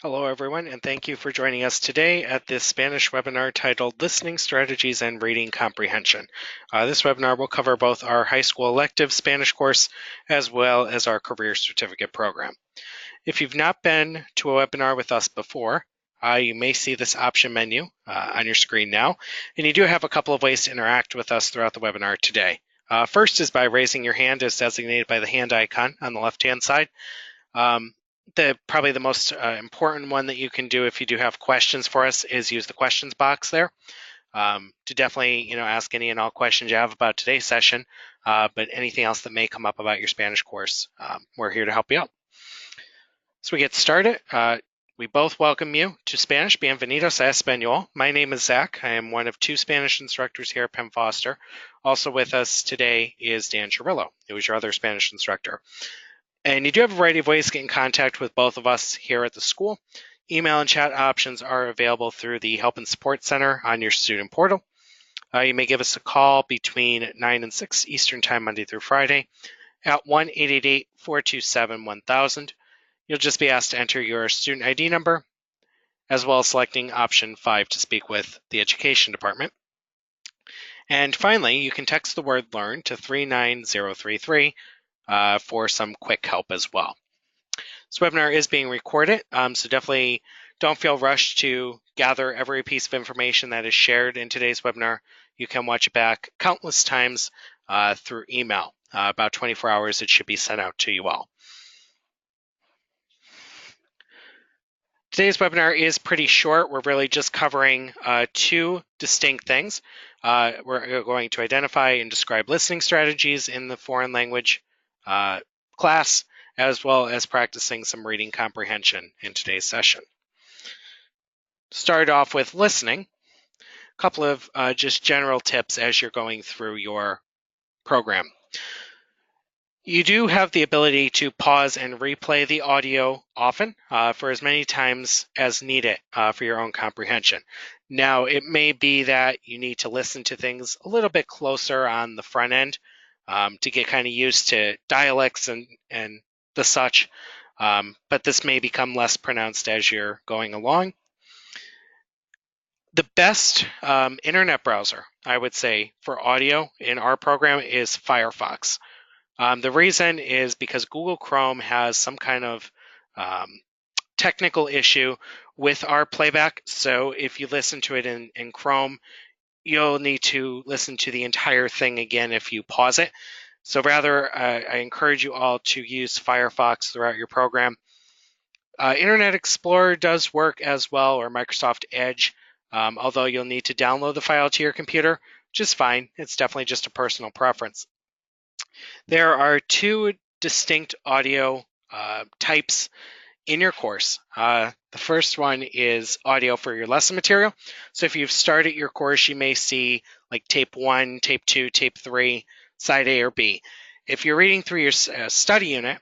Hello, everyone, and thank you for joining us today at this Spanish webinar titled Listening Strategies and Reading Comprehension. This webinar will cover both our high school elective Spanish course as well as our career certificate program. If you've not been to a webinar with us before, you may see this option menu on your screen now, and you do have a couple of ways to interact with us throughout the webinar today. First is by raising your hand as designated by the hand icon on the left-hand side. Probably the most important one that you can do if you do have questions for us is use the questions box there to definitely ask any and all questions you have about today's session, but anything else that may come up about your Spanish course, we're here to help you out. So we get started. We both welcome you to Spanish. Bienvenidos a Español. My name is Zach. I am one of two Spanish instructors here at Penn Foster. Also with us today is Dan Chirillo, who is your other Spanish instructor. And you do have a variety of ways to get in contact with both of us here at the school. Email and chat options are available through the Help and Support Center on your student portal. You may give us a call between 9 and 6 Eastern Time, Monday through Friday, at 1-888-427-1000. You'll just be asked to enter your student ID number, as well as selecting option 5 to speak with the Education Department. And finally, you can text the word LEARN to 39033 for some quick help as well. This webinar is being recorded, so definitely don't feel rushed to gather every piece of information that is shared in today's webinar. You can watch it back countless times through email. About 24 hours it should be sent out to you all. Today's webinar is pretty short. We're really just covering two distinct things. We're going to identify and describe listening strategies in the foreign language class, as well as practicing some reading comprehension in today's session. Start off with listening. A couple of just general tips as you're going through your program. You do have the ability to pause and replay the audio often for as many times as needed for your own comprehension. Now, it may be that you need to listen to things a little bit closer on the front end to get kind of used to dialects and the such, but this may become less pronounced as you're going along. The best internet browser, I would say, for audio in our program is Firefox. The reason is because Google Chrome has some kind of technical issue with our playback. So if you listen to it in Chrome, you'll need to listen to the entire thing again if you pause it. So rather, I encourage you all to use Firefox throughout your program. Internet Explorer does work as well, or Microsoft Edge, although you'll need to download the file to your computer, which is fine. It's definitely just a personal preference. There are two distinct audio types in your course. The first one is audio for your lesson material. So if you've started your course, you may see like tape 1, tape 2, tape 3, side A or B. If you're reading through your study unit,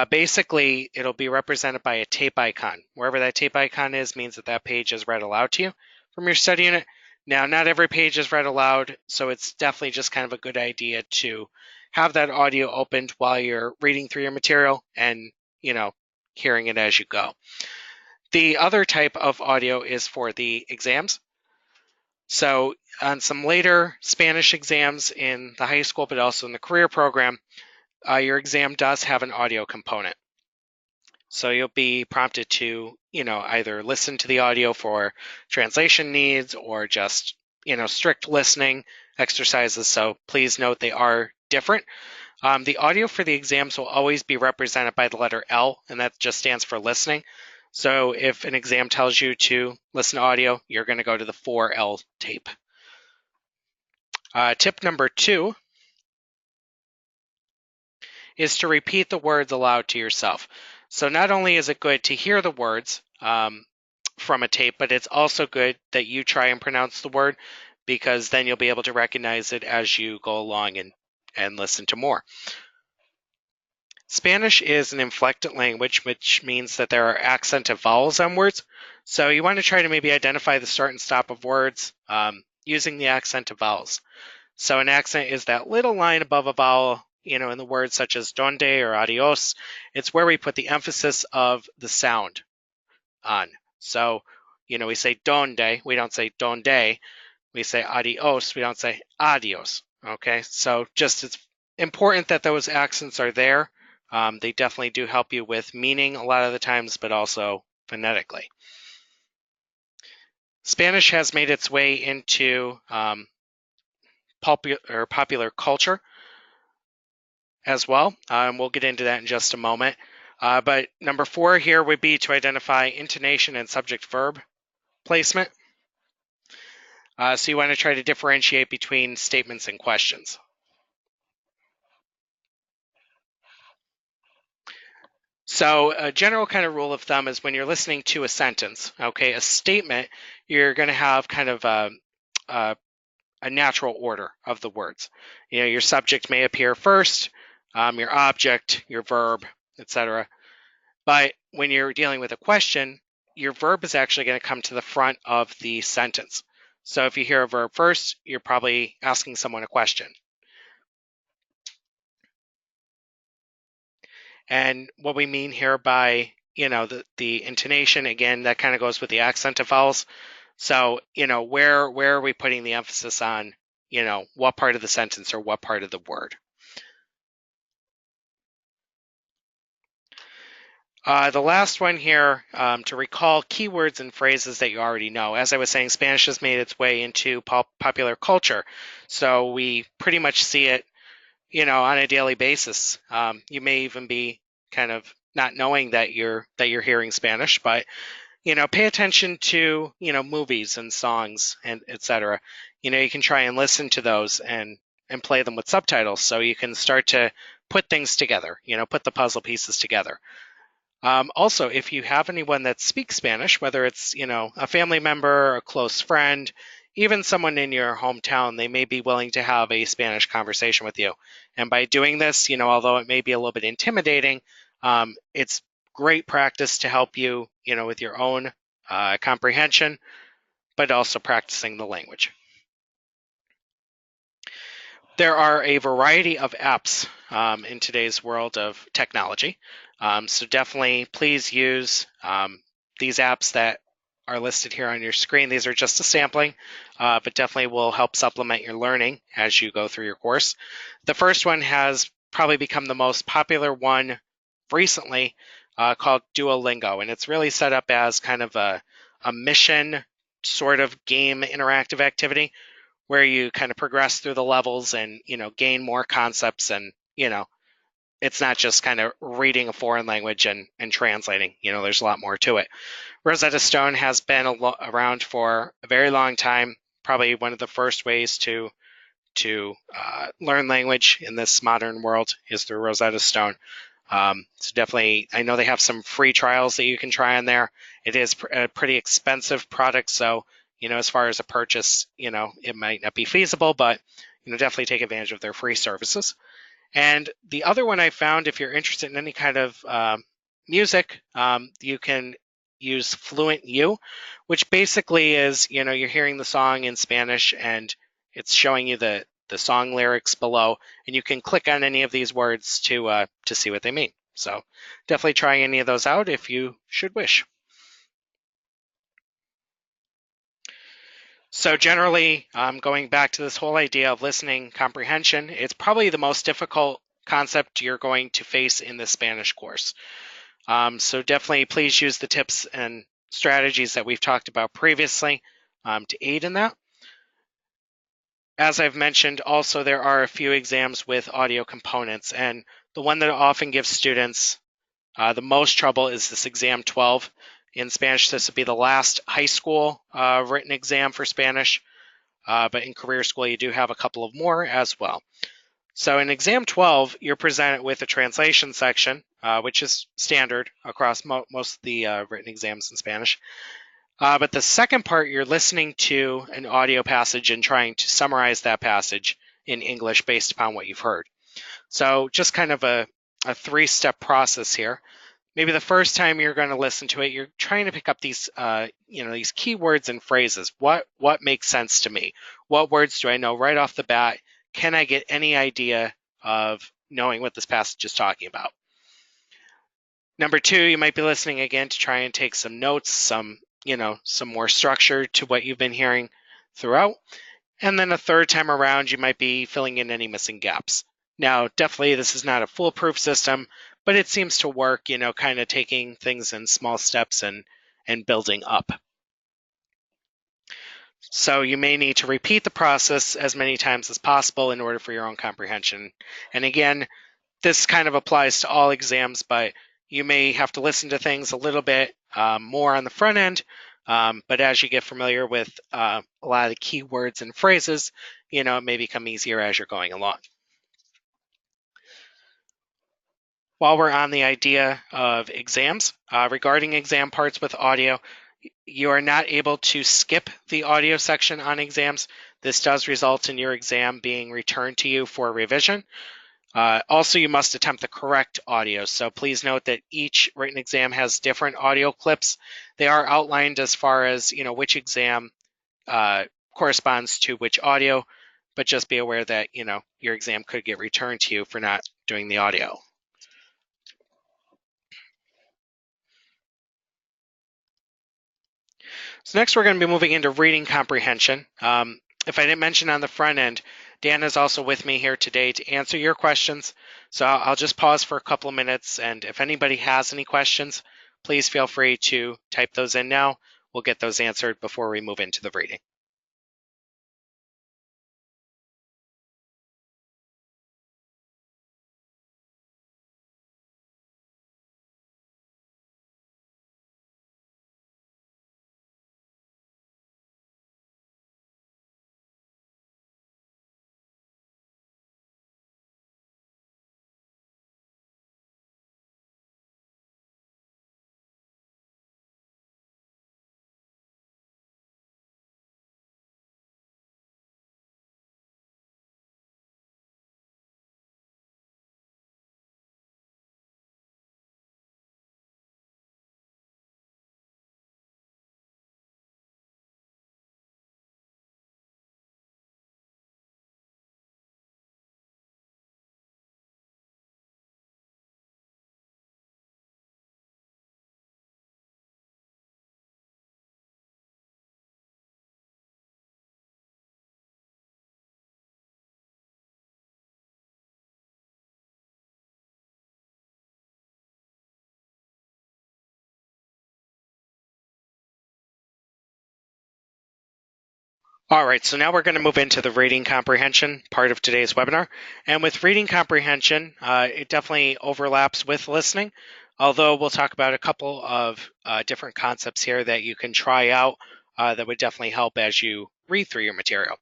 basically it'll be represented by a tape icon. Wherever that tape icon is means that that page is read aloud to you from your study unit. Now, not every page is read aloud, so it's definitely just kind of a good idea to have that audio opened while you're reading through your material and, hearing it as you go. The other type of audio is for the exams. So on some later Spanish exams in the high school, but also in the career program, your exam does have an audio component. So you'll be prompted to, either listen to the audio for translation needs or just, strict listening exercises. So please note they are different. The audio for the exams will always be represented by the letter L, and that just stands for listening. So if an exam tells you to listen to audio, you're going to go to the 4L tape. Tip number 2 is to repeat the words aloud to yourself. So not only is it good to hear the words from a tape, but it's also good that you try and pronounce the word, because then you'll be able to recognize it as you go along and listen to more. Spanish is an inflected language, which means that there are accented vowels on words. So you want to try to maybe identify the start and stop of words using the accented vowels. So an accent is that little line above a vowel, in the words such as donde or adios. It's where we put the emphasis of the sound. on. So, we say donde, we don't say donde. We say adios, we don't say adios. Okay, so just it's important that those accents are there. They definitely do help you with meaning a lot of the times, but also phonetically. Spanish has made its way into popular culture as well. We'll get into that in just a moment. But number 4 here would be to identify intonation and subject-verb placement. So you want to try to differentiate between statements and questions. So a general kind of rule of thumb is when you're listening to a sentence, okay, a statement, you're going to have kind of a natural order of the words. Your subject may appear first, your object, your verb, etc. But when you're dealing with a question, your verb is actually going to come to the front of the sentence. So if you hear a verb first, you're probably asking someone a question. And what we mean here by, the intonation, again, that kind of goes with the accent of vowels. So, where are we putting the emphasis on, what part of the sentence or what part of the word? The last one here, to recall keywords and phrases that you already know. As I was saying, Spanish has made its way into popular culture. So we pretty much see it, on a daily basis. You may even be kind of not knowing that you're hearing Spanish, but pay attention to movies and songs and etc. You can try and listen to those and play them with subtitles, so you can start to put things together. Put the puzzle pieces together. Also, if you have anyone that speaks Spanish, whether it's a family member, a close friend, even someone in your hometown, they may be willing to have a Spanish conversation with you. And by doing this, although it may be a little bit intimidating, it's great practice to help you, with your own comprehension, but also practicing the language. There are a variety of apps in today's world of technology. So definitely please use these apps that are listed here on your screen. These are just a sampling, but definitely will help supplement your learning as you go through your course. The first one has probably become the most popular one recently, called Duolingo, and it's really set up as kind of a mission sort of game interactive activity where you kind of progress through the levels and gain more concepts, and it's not just kind of reading a foreign language and translating. There's a lot more to it. Rosetta Stone has been around for a very long time. Probably one of the first ways to learn language in this modern world is through Rosetta Stone. So definitely, I know they have some free trials that you can try on there. It is a pretty expensive product, so as far as a purchase, it might not be feasible, but definitely take advantage of their free services. And the other one I found, if you're interested in any kind of music, you can use Fluent U, which basically is, you're hearing the song in Spanish and it's showing you the song lyrics below, and you can click on any of these words to see what they mean. So definitely try any of those out if you should wish. So generally, going back to this whole idea of listening comprehension, it's probably the most difficult concept you're going to face in the Spanish course. So definitely please use the tips and strategies that we've talked about previously to aid in that. As I've mentioned, also there are a few exams with audio components, and the one that often gives students the most trouble is this exam 12. In Spanish, this would be the last high school written exam for Spanish, but in career school, you do have a couple of more as well. So in exam 12, you're presented with a translation section, which is standard across most of the written exams in Spanish. But the second part, you're listening to an audio passage and trying to summarize that passage in English based upon what you've heard. So just kind of a three-step process here. Maybe the first time you're going to listen to it, you're trying to pick up these, these keywords and phrases. What makes sense to me? What words do I know right off the bat? Can I get any idea of knowing what this passage is talking about? Number two, you might be listening again to try and take some notes, some more structure to what you've been hearing throughout. And then a third time around, you might be filling in any missing gaps. Now, definitely this is not a foolproof system, but it seems to work, kind of taking things in small steps and building up. So you may need to repeat the process as many times as possible in order for your own comprehension. And again, this kind of applies to all exams, but you may have to listen to things a little bit more on the front end. But as you get familiar with a lot of the key words and phrases, it may become easier as you're going along. While we're on the idea of exams, regarding exam parts with audio, you are not able to skip the audio section on exams. This does result in your exam being returned to you for revision. Also, you must attempt the correct audio. So please note that each written exam has different audio clips. They are outlined as far as which exam corresponds to which audio, but just be aware that your exam could get returned to you for not doing the audio. So next we're going to be moving into reading comprehension. If I didn't mention on the front end, Dan is also with me here today to answer your questions. So I'll just pause for a couple of minutes, and if anybody has any questions, please feel free to type those in now. We'll get those answered before we move into the reading. All right, so now we're going to move into the reading comprehension part of today's webinar. And with reading comprehension, it definitely overlaps with listening, although we'll talk about a couple of different concepts here that you can try out that would definitely help as you read through your material.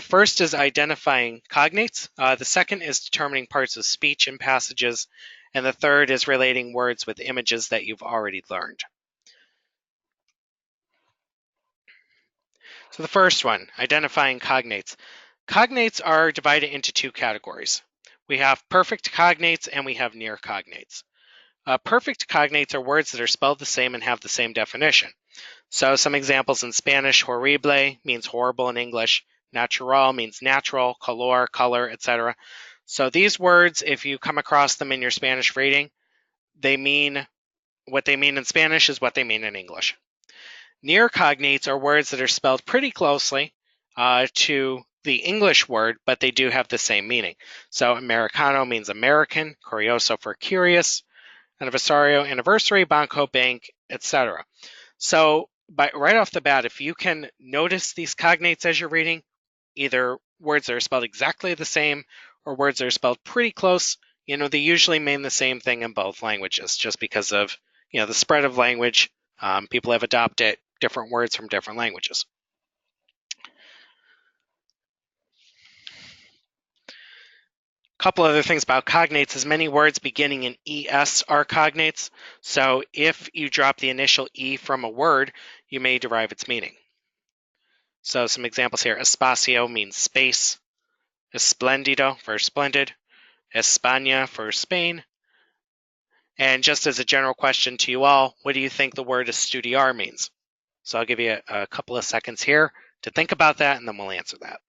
First is identifying cognates. The second is determining parts of speech in passages. And the third is relating words with images that you've already learned. So the first one, identifying cognates. Cognates are divided into two categories. We have perfect cognates and we have near cognates. Perfect cognates are words that are spelled the same and have the same definition. So some examples in Spanish: horrible means horrible in English, natural means natural, color, etc. So these words, if you come across them in your Spanish reading, they mean what they mean in Spanish is what they mean in English. Near cognates are words that are spelled pretty closely to the English word, but they do have the same meaning. So Americano means American, curioso for curious, anniversario, anniversary, banco, bank, etc. So right off the bat, if you can notice these cognates as you're reading, either words that are spelled exactly the same or words that are spelled pretty close, they usually mean the same thing in both languages, just because of the spread of language. People have adopted different words from different languages. A couple other things about cognates is many words beginning in ES are cognates. So if you drop the initial E from a word, you may derive its meaning. So some examples here: espacio means space, esplendido for splendid, España for Spain. And just as a general question to you all, what do you think the word estudiar means? So I'll give you a couple of seconds here to think about that, and then we'll answer that.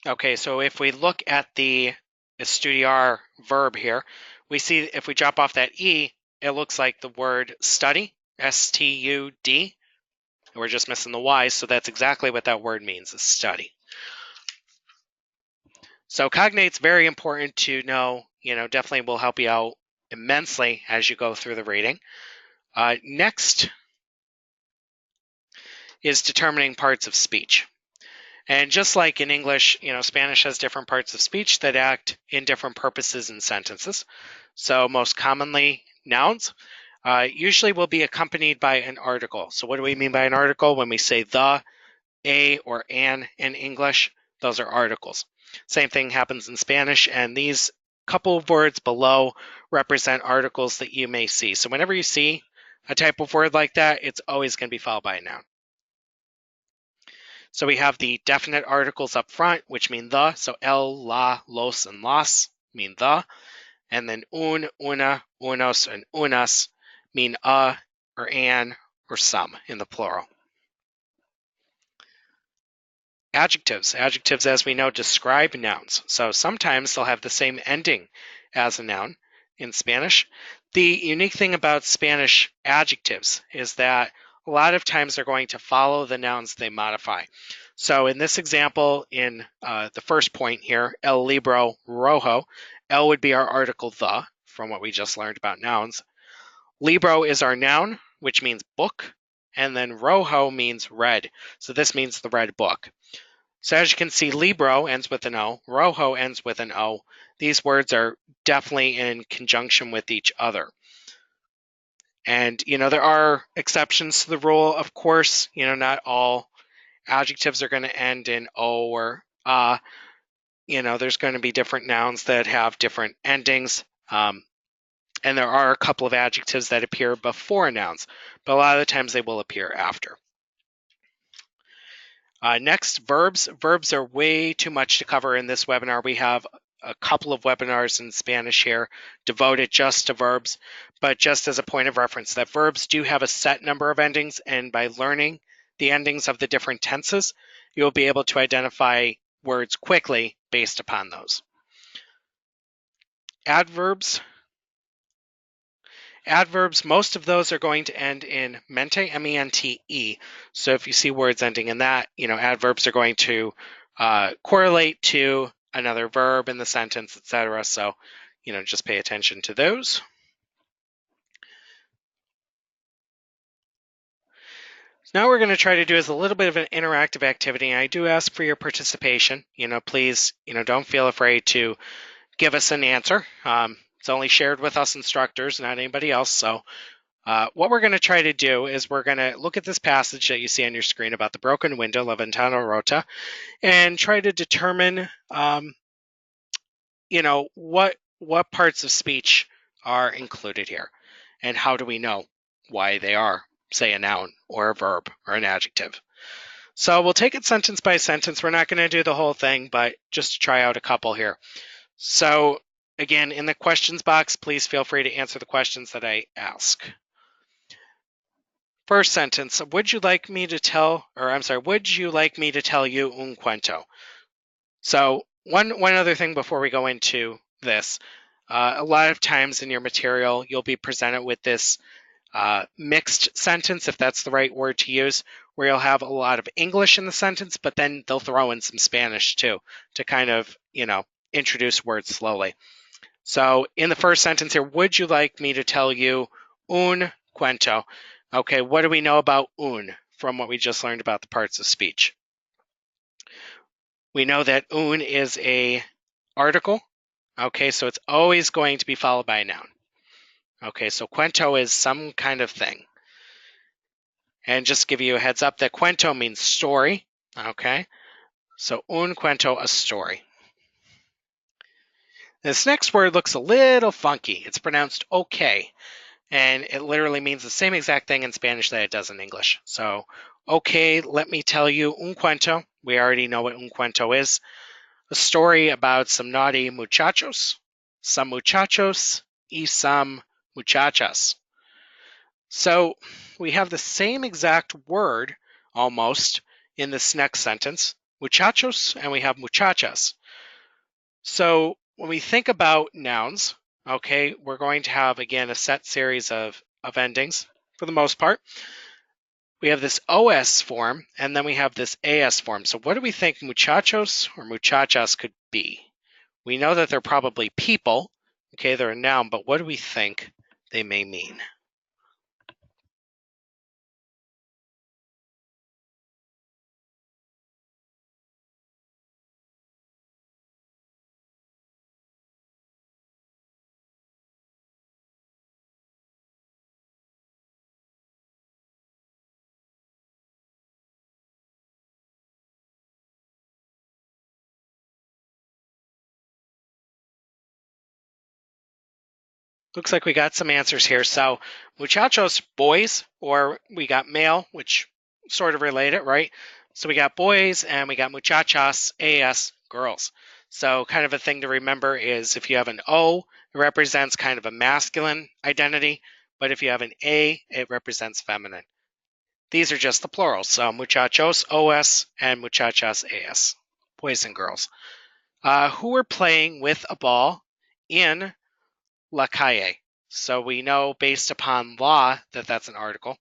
Okay, so if we look at the estudiar verb here, we see if we drop off that E, it looks like the word study, S-T-U-D. We're just missing the Y, so that's exactly what that word means, is study. So cognates, very important to know, definitely will help you out immensely as you go through the reading. Next is determining parts of speech. And just like in English, Spanish has different parts of speech that act in different purposes in sentences. So most commonly, nouns usually will be accompanied by an article. So what do we mean by an article? When we say the, a, or an in English, those are articles. Same thing happens in Spanish, and these couple of words below represent articles that you may see. So whenever you see a type of word like that, it's always going to be followed by a noun. So we have the definite articles up front, which mean the. So el, la, los, and las mean the. And then un, una, unos, and unas mean a, or an, or some in the plural. Adjectives. Adjectives, as we know, describe nouns. So sometimes they'll have the same ending as a noun in Spanish. The unique thing about Spanish adjectives is that a lot of times they're going to follow the nouns they modify. So in this example, in the first point here, el libro rojo, el would be our article the, from what we just learned about nouns. Libro is our noun, which means book, and then rojo means red. So this means the red book. So as you can see, libro ends with an O, rojo ends with an O. These words are definitely in conjunction with each other. And, there are exceptions to the rule. Of course, not all adjectives are going to end in O or there's going to be different nouns that have different endings. And there are a couple of adjectives that appear before nouns, but a lot of the times they will appear after. Next, verbs. Verbs are way too much to cover in this webinar. We have a couple of webinars in Spanish here devoted just to verbs, but just as a point of reference, that verbs do have a set number of endings, and by learning the endings of the different tenses, you'll be able to identify words quickly based upon those. Adverbs. Adverbs, most of those are going to end in mente, M-E-N-T-E. So if you see words ending in that, adverbs are going to correlate to another verb in the sentence, etc. So, just pay attention to those. Now what we're going to try to do is a little bit of an interactive activity. And I do ask for your participation. Please, don't feel afraid to give us an answer. It's only shared with us instructors, not anybody else. So what we're going to try to do is we're going to look at this passage that you see on your screen about the broken window, La Ventana Rota, and try to determine, what parts of speech are included here, and how do we know why they are, say, a noun or a verb or an adjective. So we'll take it sentence by sentence. We're not going to do the whole thing, but just to try out a couple here. So again, in the questions box, please feel free to answer the questions that I ask. First sentence, would you like me to tell you un cuento? So one other thing before we go into this, a lot of times in your material, you'll be presented with this mixed sentence, if that's the right word to use, where you'll have a lot of English in the sentence, but then they'll throw in some Spanish too, to kind of, introduce words slowly. So in the first sentence here, would you like me to tell you un cuento? Okay, what do we know about un from what we just learned about the parts of speech? We know that un is a article. Okay, so it's always going to be followed by a noun. Okay, so cuento is some kind of thing. And just to give you a heads up, that cuento means story. Okay, so un cuento, a story. This next word looks a little funky. It's pronounced okay. And it literally means the same exact thing in Spanish that it does in English. So, okay, let me tell you un cuento. We already know what un cuento is. A story about some naughty muchachos, some muchachos, y some muchachas. So we have the same exact word, almost, in this next sentence. muchachos and we have muchachas. So when we think about nouns, okay, we're going to have, again, a set series of endings for the most part. We have this OS form, and then we have this AS form. So what do we think muchachos or muchachas could be? We know that they're probably people. Okay, they're a noun, but what do we think they may mean? Looks like we got some answers here. So muchachos, boys, or we got male, which sort of related, right? So we got boys and we got muchachas, AS, girls. So kind of a thing to remember is if you have an O, it represents kind of a masculine identity, but if you have an A, it represents feminine. These are just the plurals. So muchachos, OS, and muchachas, AS, boys and girls. Who are playing with a ball in la calle? So we know based upon law that that's an article.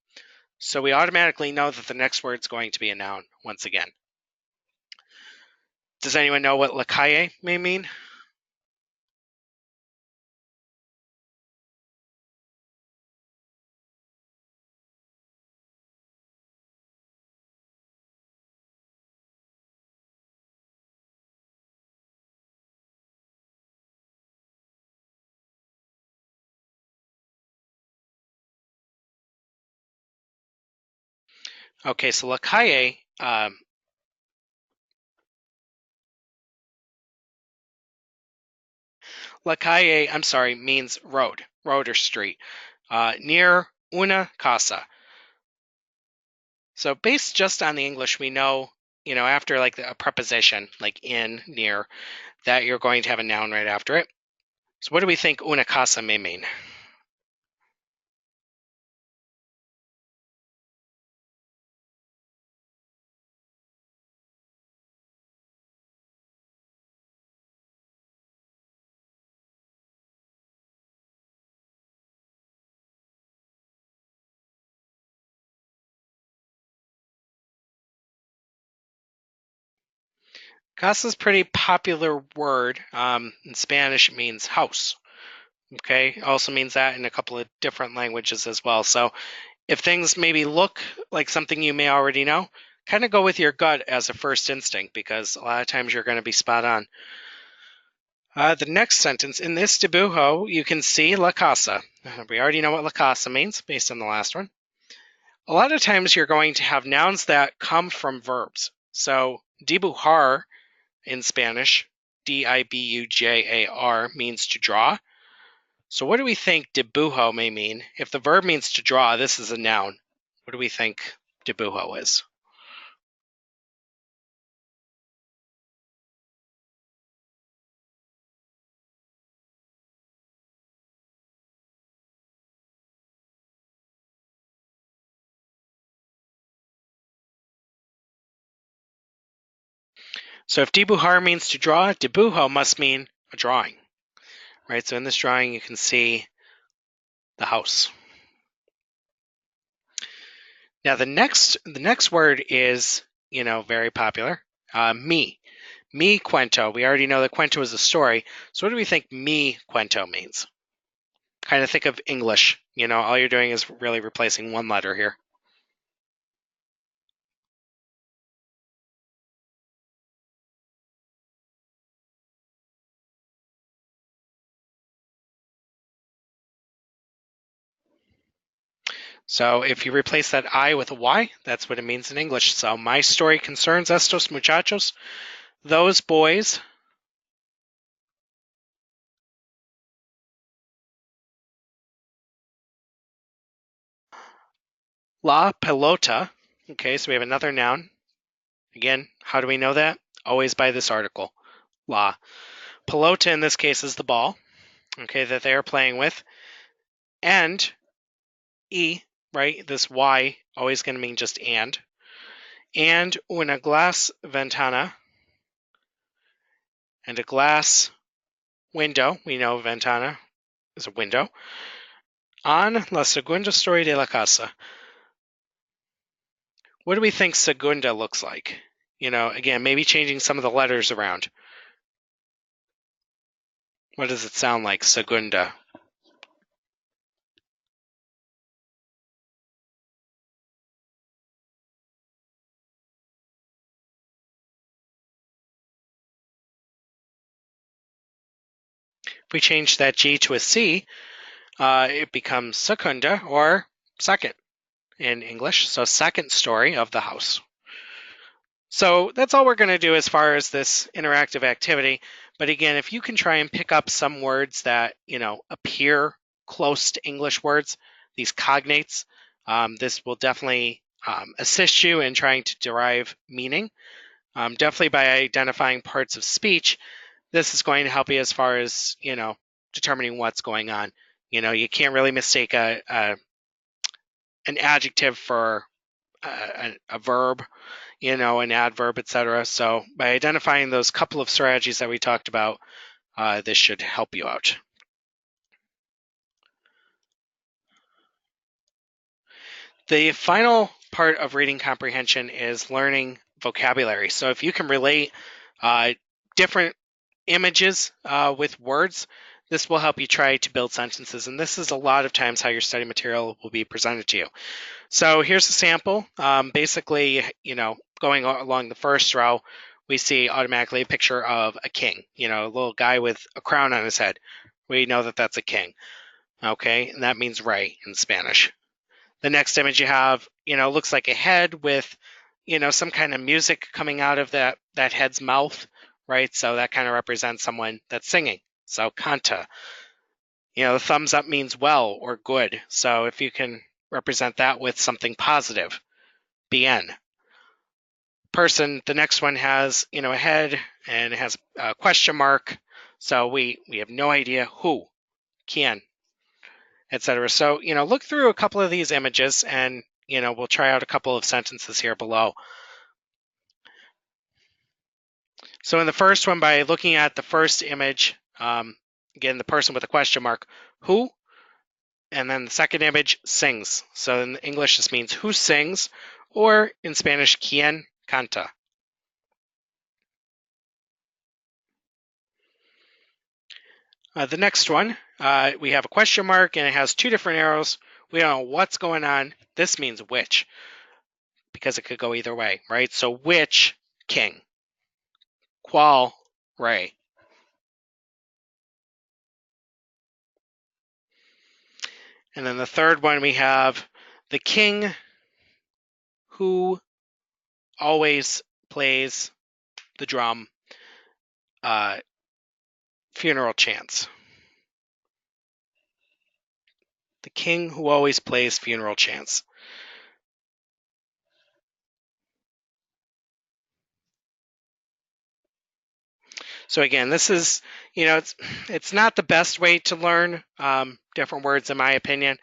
So we automatically know that the next word is going to be a noun once again. Does anyone know what la calle may mean? Okay, so la calle, means road or street, near una casa. So based just on the English, we know, after like a preposition, like in, near, that you're going to have a noun right after it. So what do we think una casa may mean? Casa is a pretty popular word. In Spanish, it means house. Okay, also means that in a couple of different languages as well. So if things maybe look like something you may already know, kind of go with your gut as a first instinct because a lot of times you're going to be spot on. The next sentence, in this dibujo, you can see la casa. We already know what la casa means based on the last one. A lot of times you're going to have nouns that come from verbs. So dibujar in Spanish, dibujar, means to draw. So what do we think dibujo may mean? If the verb means to draw, this is a noun. What do we think dibujo is? So if dibujar means to draw, dibujo must mean a drawing, right? So in this drawing, you can see the house. Now the next word is, very popular. Me. Me cuento. We already know that cuento is a story. So what do we think me cuento means? Kind of think of English. All you're doing is really replacing one letter here. So if you replace that I with a Y, that's what it means in English. So my story concerns estos muchachos, those boys. La pelota. Okay, so we have another noun. Again, how do we know that? Always by this article. La. Pelota in this case is the ball, okay, that they are playing with. And E, right? This Y always going to mean just and. And una glass ventana, and a glass window. We know ventana is a window. On la segunda story de la casa. What do we think segunda looks like? Again, maybe changing some of the letters around. What does it sound like, segunda? If we change that G to a C, it becomes secunda, or second in English. So second story of the house. So that's all we're going to do as far as this interactive activity. But again, if you can try and pick up some words that, appear close to English words, these cognates, this will definitely assist you in trying to derive meaning. Definitely by identifying parts of speech, this is going to help you as far as, determining what's going on. You can't really mistake an adjective for a verb, an adverb, etc. So by identifying those couple of strategies that we talked about, this should help you out. The final part of reading comprehension is learning vocabulary. So if you can relate different images with words, this will help you try to build sentences. And this is a lot of times how your study material will be presented to you. So here's a sample. Basically, going along the first row, we see automatically a picture of a king, a little guy with a crown on his head. We know that that's a king. Okay, and that means rey in Spanish. The next image you have, looks like a head with, some kind of music coming out of that head's mouth, right? So that kind of represents someone that's singing. So canta. The thumbs up means well or good. So if you can represent that with something positive, bien. Person, the next one has, a head and it has a question mark. So we have no idea who, quién, etc. So, look through a couple of these images and, we'll try out a couple of sentences here below. So in the first one, by looking at the first image, again, the person with a question mark, who, and then the second image, sings. So in English, this means who sings, or in Spanish, quién canta. The next one, we have a question mark and it has two different arrows. We don't know what's going on. This means which, because it could go either way, right? So which king? Qual rey? And then the third one, we have the king who always plays the drum, funeral chants. The king who always plays funeral chants. So again, this is, it's not the best way to learn different words, in my opinion,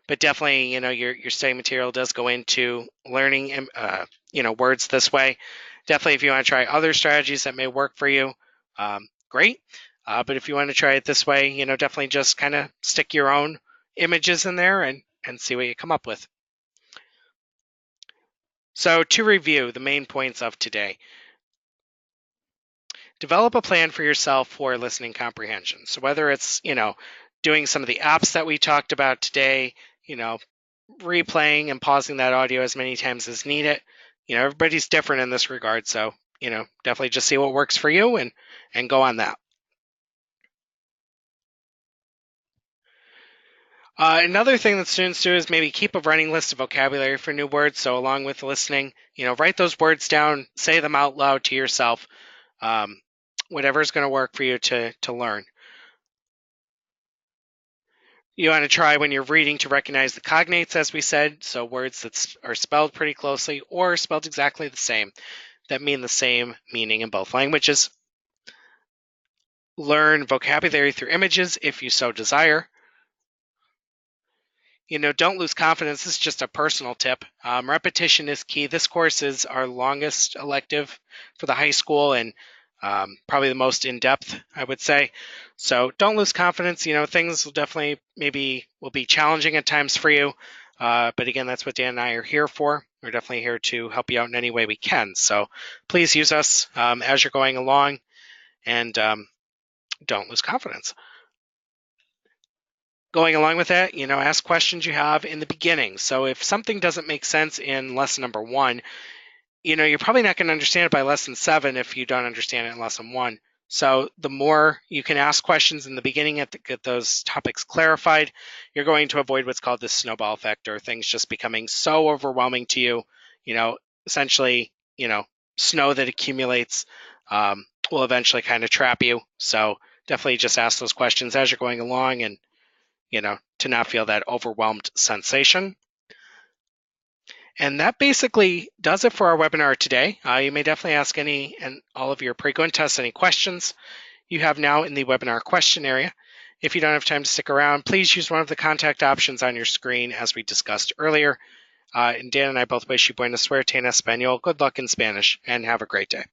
but definitely, your study material does go into learning, words this way. Definitely, if you want to try other strategies that may work for you, great. But if you want to try it this way, definitely just kind of stick your own images in there and see what you come up with. So to review the main points of today, develop a plan for yourself for listening comprehension. So whether it's, doing some of the apps that we talked about today, replaying and pausing that audio as many times as needed. Everybody's different in this regard. So, definitely just see what works for you and go on that. Another thing that students do is maybe keep a running list of vocabulary for new words. So along with listening, write those words down, say them out loud to yourself, whatever is going to work for you to learn. You want to try when you're reading to recognize the cognates, as we said, so words that are spelled pretty closely or spelled exactly the same that mean the same meaning in both languages. Learn vocabulary through images if you so desire. don't lose confidence. This is just a personal tip. Repetition is key. This course is our longest elective for the high school and probably the most in-depth, I would say. So don't lose confidence. Things will definitely will be challenging at times for you. But again, that's what Dan and I are here for. We're definitely here to help you out in any way we can. So please use us as you're going along, and don't lose confidence. Going along with that, ask questions you have in the beginning. So if something doesn't make sense in lesson number 1, you're probably not going to understand it by lesson 7 if you don't understand it in lesson 1. So the more you can ask questions in the beginning and get those topics clarified, you're going to avoid what's called the snowball effect, or things just becoming so overwhelming to you. Essentially, snow that accumulates will eventually kind of trap you. So definitely just ask those questions as you're going along, and to not feel that overwhelmed sensation. And that basically does it for our webinar today. You may definitely ask any and all of your pre-going tests any questions you have now in the webinar question area. If you don't have time to stick around, please use one of the contact options on your screen as we discussed earlier. And Dan and I both wish you buena suerte en español. Good luck in Spanish, and have a great day.